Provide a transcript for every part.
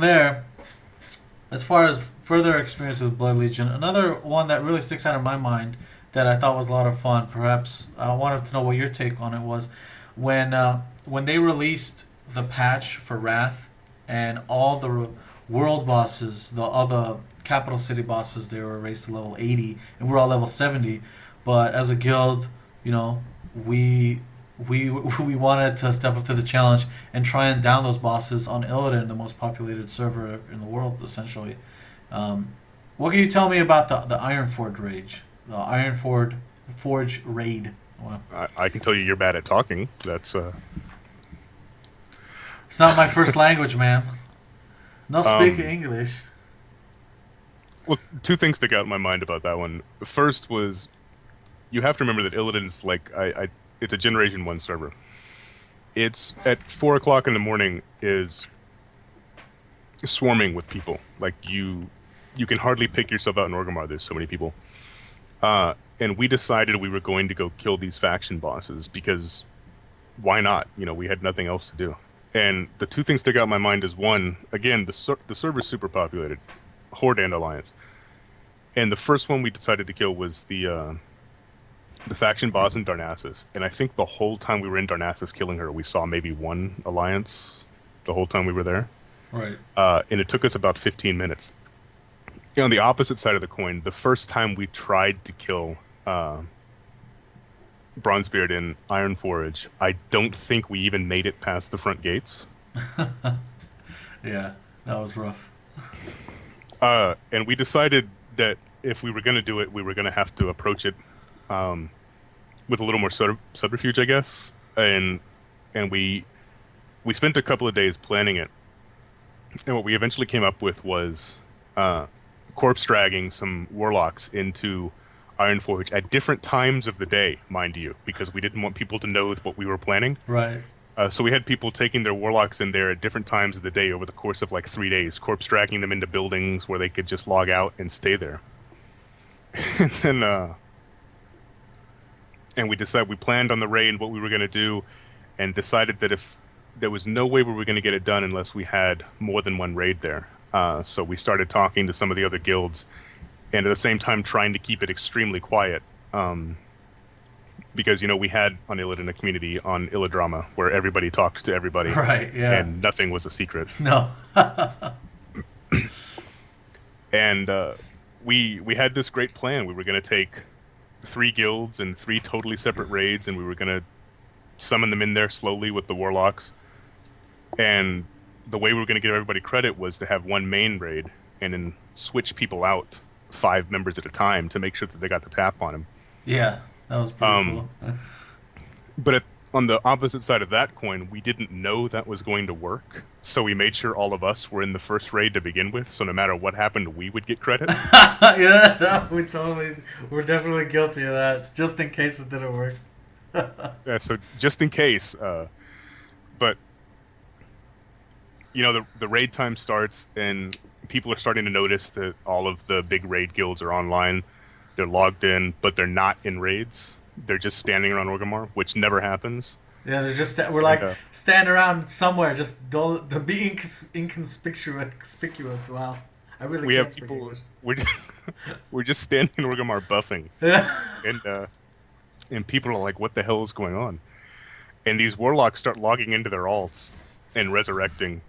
There, as far as further experience with Blood Legion, another one that really sticks out in my mind that I thought was a lot of fun. Perhaps I wanted to know what your take on it was when they released the patch for Wrath and all the world bosses, the other capital city bosses, they were raised to level 80, and we're all level 70. But as a guild, you know, we we wanted to step up to the challenge and try and down those bosses on Illidan, the most populated server in the world, essentially. Um, what can you tell me about the Ironforge rage, the Ironforge raid? Well, I can tell you you're bad at talking. That's it's not my first language, man. No speak um, English. well, two things stick out in my mind about that one. First was you have to remember that Illidan's like it's a Generation One server. It's at 4 o'clock in the morning is swarming with people. Like you can hardly pick yourself out in Orgrimmar. There's so many people. And we decided we were going to go kill these faction bosses because why not? You know, we had nothing else to do. And the two things stick out in my mind is one, again, the server's super populated, Horde and Alliance. And the first one we decided to kill was the faction boss in Darnassus. And I think the whole time we were in Darnassus killing her, we saw maybe one Alliance the whole time we were there. Right. And it took us about 15 minutes. You know, on the opposite side of the coin, the first time we tried to kill Bronzebeard in Ironforge, I don't think we even made it past the front gates. Yeah, that was rough. And we decided that if we were going to do it, we were going to have to approach it with a little more subterfuge, I guess. And we spent a couple of days planning it. And what we eventually came up with was corpse dragging some warlocks into Ironforge at different times of the day, mind you, because we didn't want people to know what we were planning. Right. So we had people taking their warlocks in there at different times of the day over the course of like 3 days, corpse dragging them into buildings where they could just log out and stay there. And then, and we planned on the raid and what we were going to do, and decided that if there was no way we were going to get it done unless we had more than one raid there. So we started talking to some of the other guilds, and at the same time trying to keep it extremely quiet. Because, you know, we had on Illidan a community on Illidrama where everybody talked to everybody. Right, yeah. And nothing was a secret. No. And we had this great plan. We were going to take 3 guilds and 3 totally separate raids, and we were going to summon them in there slowly with the warlocks. And the way we were going to give everybody credit was to have one main raid and then switch people out 5 members at a time to make sure that they got the tap on them. Yeah, that was pretty cool. But on the opposite side of that coin, we didn't know that was going to work. So we made sure all of us were in the first raid to begin with. So no matter what happened, we would get credit. Yeah, we're definitely guilty of that, just in case it didn't work. Yeah, so just in case. But, you know, the raid time starts and people are starting to notice that all of the big raid guilds are online. They're logged in, but they're not in raids. They're just standing around Orgrimmar, which never happens. Yeah, we're like standing around somewhere, just don't be inconspicuous. Wow, I really we can't have speak people. English. We're just standing in Orgrimmar buffing, and and people are like, "What the hell is going on?" And these warlocks start logging into their alts and resurrecting,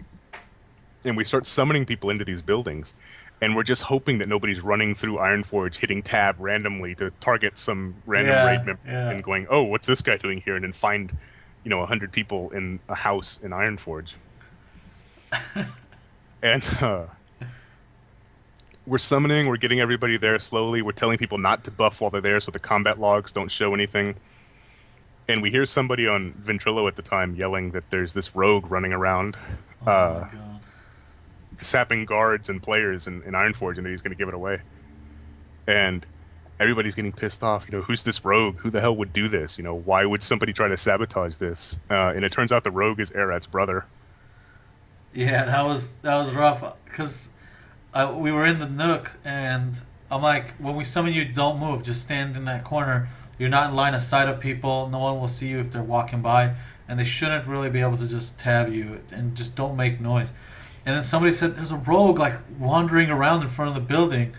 and we start summoning people into these buildings. And we're just hoping that nobody's running through Ironforge, hitting tab randomly to target some random raid member and going, "Oh, what's this guy doing here?" And then find, 100 people in a house in Ironforge. And we're summoning, we're getting everybody there slowly. We're telling people not to buff while they're there so the combat logs don't show anything. And we hear somebody on Ventrilo at the time yelling that there's this rogue running around. Oh my god. Sapping guards and players in Ironforge, and that he's going to give it away. And everybody's getting pissed off. Who's this rogue? Who the hell would do this? Why would somebody try to sabotage this? And it turns out the rogue is Erat's brother. Yeah, that was rough because we were in the Nook, and I'm like, when we summon you, don't move. Just stand in that corner. You're not in line of sight of people. No one will see you if they're walking by, and they shouldn't really be able to just tab you, and just don't make noise. And then somebody said there's a rogue like wandering around in front of the building,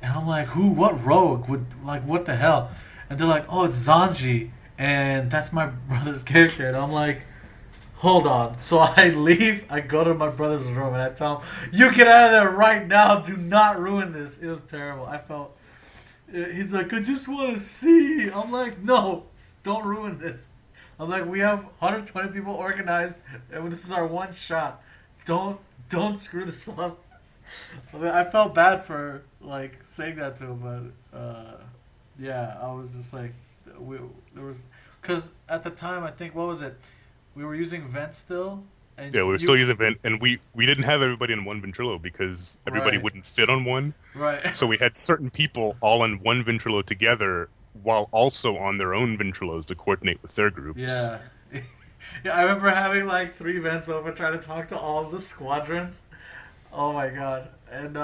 and I'm like, who? What rogue? Would like what the hell? And they're like, oh, it's Zanji, and that's my brother's character. And I'm like, hold on. So I leave. I go to my brother's room and I tell him, you get out of there right now. Do not ruin this. It was terrible. I felt. He's like, I just want to see. I'm like, no, don't ruin this. I'm like, we have 120 people organized, and this is our one shot. Don't screw this up. I mean, I felt bad for like saying that to him, but yeah, I was just like, there was, because at the time I think what was it? We were using vent still, and Yeah, we were you, still using vent, and we didn't have everybody in one ventrilo because everybody right, wouldn't fit on one. right, So we had certain people all in one ventrilo together, while also on their own ventrilos to coordinate with their groups. yeah. Yeah, I remember having like 3 vents open, trying to talk to all of the squadrons. Oh my god! And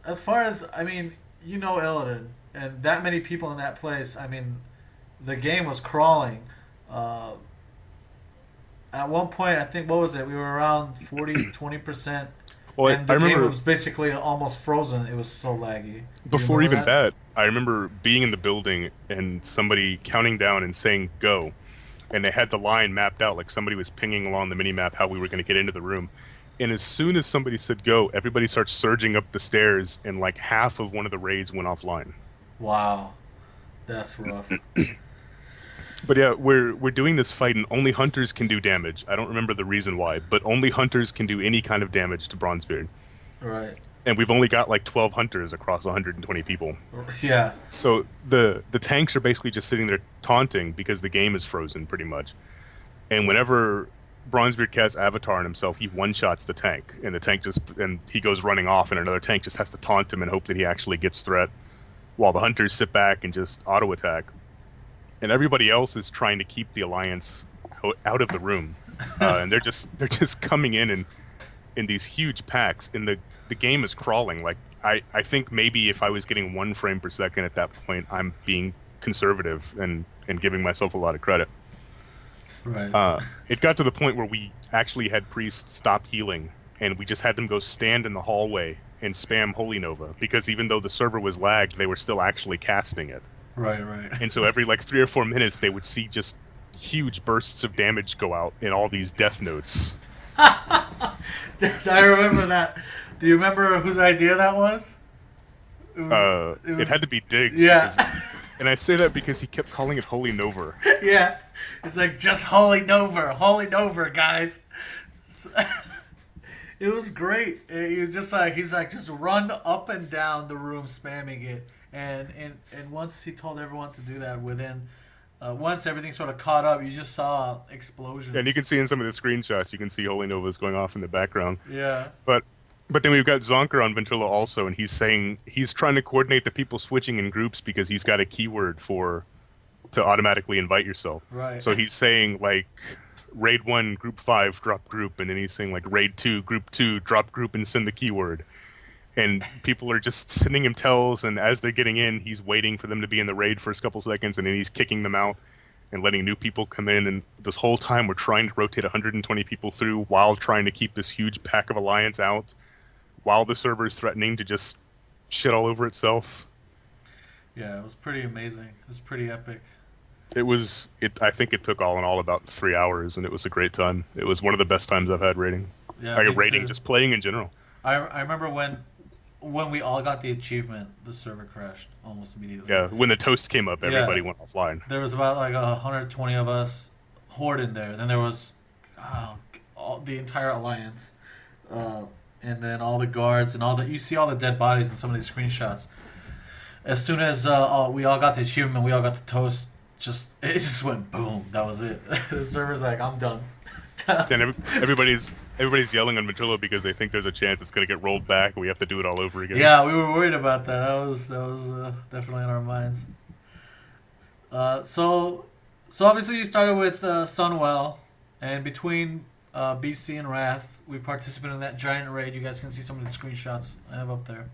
as far as I mean, Illidan, and that many people in that place. I mean, the game was crawling. Uh, at one point, I think what was it? We were around 40-20%, Well, and I the game remember was basically almost frozen. It was so laggy. Do you before remember even that, I remember being in the building and somebody counting down and saying "go," and they had the line mapped out like somebody was pinging along the mini map how we were going to get into the room. And as soon as somebody said "go," everybody starts surging up the stairs, and like half of one of the raids went offline. Wow, that's rough. But yeah, we're doing this fight, and only hunters can do damage. I don't remember the reason why, but only hunters can do any kind of damage to Bronzebeard. Right. And we've only got like 12 hunters across 120 people. Yeah. So the tanks are basically just sitting there taunting because the game is frozen pretty much. And whenever Bronzebeard casts Avatar on himself, he one-shots the tank, and the tank and he goes running off, and another tank just has to taunt him and hope that he actually gets threat, while the hunters sit back and just auto-attack. And everybody else is trying to keep the alliance out of the room, and they're just coming in these huge packs, and the game is crawling. Like I think maybe if I was getting 1 frame per second at that point, I'm being conservative and giving myself a lot of credit. Right. It got to the point where we actually had priests stop healing, and we just had them go stand in the hallway and spam Holy Nova, because even though the server was lagged, they were still actually casting it. Right. Right. And so every like 3 or 4 minutes, they would see just huge bursts of damage go out in all these death notes. I remember that. Do you remember whose idea that was? It had to be Diggs. Yeah. And I say that because he kept calling it Holy Nova. Yeah. It's like, just Holy Nova, guys. It was great. He was just like, just run up and down the room spamming it. And once he told everyone to do that, once everything sort of caught up, you just saw explosions. And you can see in some of the screenshots, you can see Holy Nova's going off in the background. Yeah. But then we've got Zonker on Ventrilo also, and he's saying he's trying to coordinate the people switching in groups because he's got a keyword to automatically invite yourself. Right. So he's saying like raid 1 group 5 drop group, and then he's saying like raid 2 group 2 drop group and send the keyword. And people are just sending him tells, and as they're getting in, he's waiting for them to be in the raid for a couple seconds, and then he's kicking them out and letting new people come in. And this whole time we're trying to rotate 120 people through while trying to keep this huge pack of Alliance out, while the server is threatening to just shit all over itself. Yeah, it was pretty amazing. It was pretty epic. I think it took all in all about 3 hours, and it was a great time. It was one of the best times I've had raiding. Yeah, Like me raiding, too. just playing in general. I remember when we all got the achievement, the server crashed almost immediately. Yeah, when the toast came up, everybody Yeah. went offline. There was about like 120 of us horde in there. Then there was the entire alliance, and then all the guards and you see all the dead bodies in some of these screenshots. As soon as we all got the achievement, we all got the toast. It just went boom. That was it. The server's like, I'm done. And everybody's yelling on Ventrilo because they think there's a chance it's going to get rolled back and we have to do it all over again. Yeah, we were worried about that. That was definitely in our minds. So obviously you started with Sunwell, and between BC and Wrath, we participated in that giant raid. You guys can see some of the screenshots I have up there.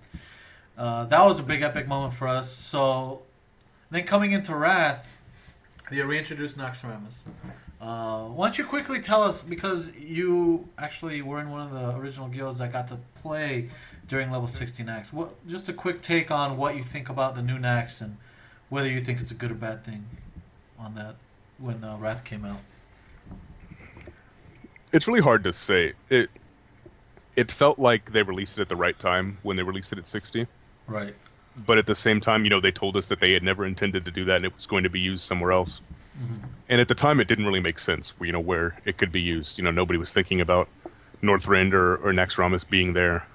That was a big epic moment for us. So then coming into Wrath, they reintroduced Noxramas. Why don't you quickly tell us, because you actually were in one of the original guilds that got to play during level 60 Nax. What, just a quick take on what you think about the new Nax and whether you think it's a good or bad thing on that when Wrath came out. It's really hard to say. It felt like they released it at the right time when they released it at 60. Right. But at the same time, they told us that they had never intended to do that and it was going to be used somewhere else. Mm-hmm. And at the time, it didn't really make sense, where it could be used. Nobody was thinking about Northrend or Naxxramas being there.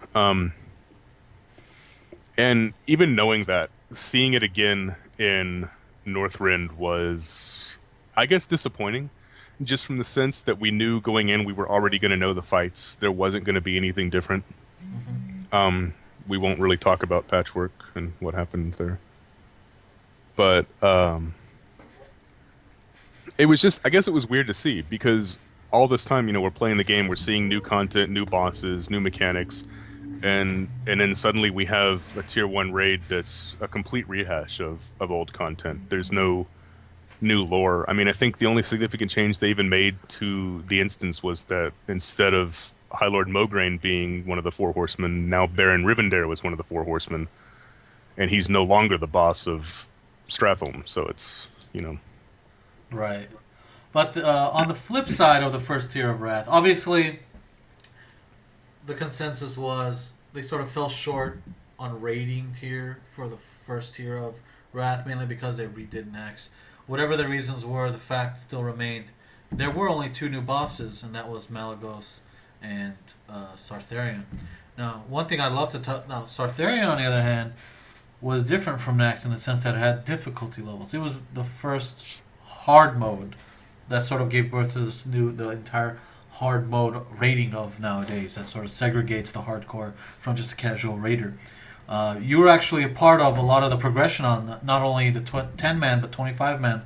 And even knowing that, seeing it again in Northrend was, I guess, disappointing. Just from the sense that we knew going in, we were already going to know the fights. There wasn't going to be anything different. We won't really talk about Patchwork and what happened there. But it was just, I guess it was weird to see because all this time, we're playing the game, we're seeing new content, new bosses, new mechanics, and then suddenly we have a tier 1 raid that's a complete rehash of old content. There's no new lore. I mean, I think the only significant change they even made to the instance was that instead of High Lord Mograine being one of the Four Horsemen, now Baron Rivendare was one of the Four Horsemen, and he's no longer the boss of Stratholme, so it's, Right. But on the flip side of the first tier of Wrath, obviously the consensus was they sort of fell short on rating tier for the first tier of Wrath, mainly because they redid Nax. Whatever the reasons were, the fact still remained. There were only 2 new bosses, and that was Malygos and Sartharion. Now, one thing I'd love to talk... Now, Sartharion, on the other hand, was different from Nax in the sense that it had difficulty levels. It was the first hard mode that sort of gave birth to the entire hard mode rating of nowadays that sort of segregates the hardcore from just a casual raider. You were actually a part of a lot of the progression on not only the 10-man but 25-man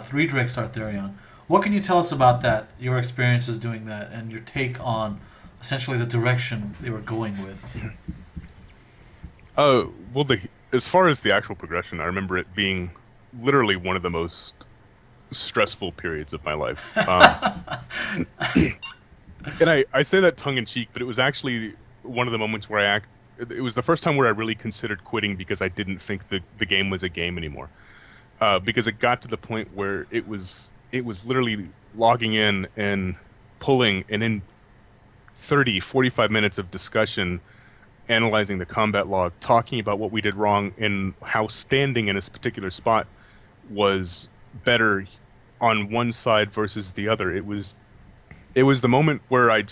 3 Drake Sartharion. What can you tell us about that, your experiences doing that, and your take on essentially the direction they were going with? Well, as far as the actual progression, I remember it being literally one of the most stressful periods of my life. And I say that tongue-in-cheek, but it was actually one of the moments where it was the first time where I really considered quitting because I didn't think the game was a game anymore. Because it got to the point where it was literally logging in and pulling, and in 30, 45 minutes of discussion, analyzing the combat log, talking about what we did wrong and how standing in a particular spot was better on one side versus the other. It was the moment where I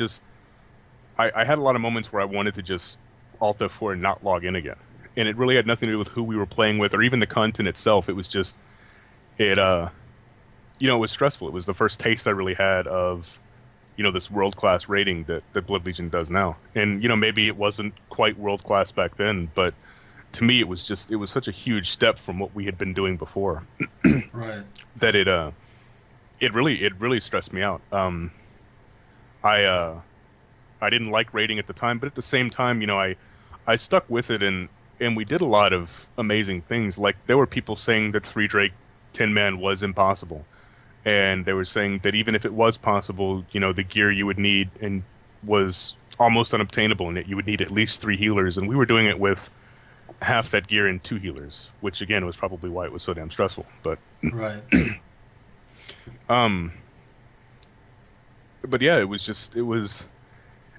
had a lot of moments where I wanted to just Alt F4 and not log in again. And it really had nothing to do with who we were playing with or even the content itself. It was just, it was stressful. It was the first taste I really had of, this world-class rating that Blood Legion does now. And, maybe it wasn't quite world-class back then, but to me it was such a huge step from what we had been doing before. Right. That it really stressed me out. I didn't like rating at the time, but at the same time, I stuck with it and we did a lot of amazing things. Like there were people saying that 3 Drake 10-man was impossible. And they were saying that even if it was possible, the gear you would need and was almost unobtainable, and that you would need at least 3 healers. And we were doing it with half that gear and 2 healers, which again was probably why it was so damn stressful. But Right. But yeah, it was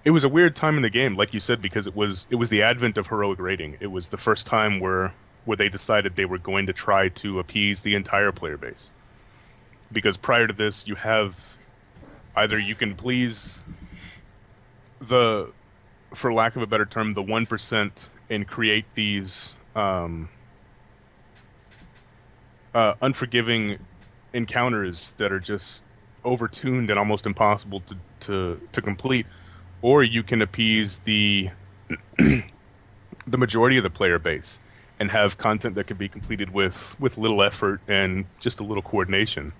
a weird time in the game, like you said, because it was the advent of heroic raiding. It was the first time where they decided they were going to try to appease the entire player base. Because prior to this, you have either you can please for lack of a better term, the 1% and create these unforgiving encounters that are just overtuned and almost impossible to complete, or you can appease the the majority of the player base and have content that can be completed with little effort and just a little coordination.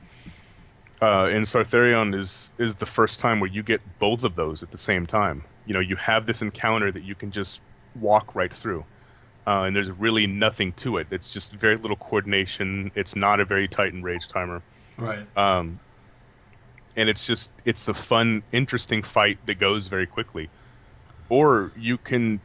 And Sartharion is the first time where you get both of those at the same time. You have this encounter that you can just walk right through. And there's really nothing to it. It's just very little coordination. It's not a very tight enrage timer. Right. and it's a fun, interesting fight that goes very quickly. Or you can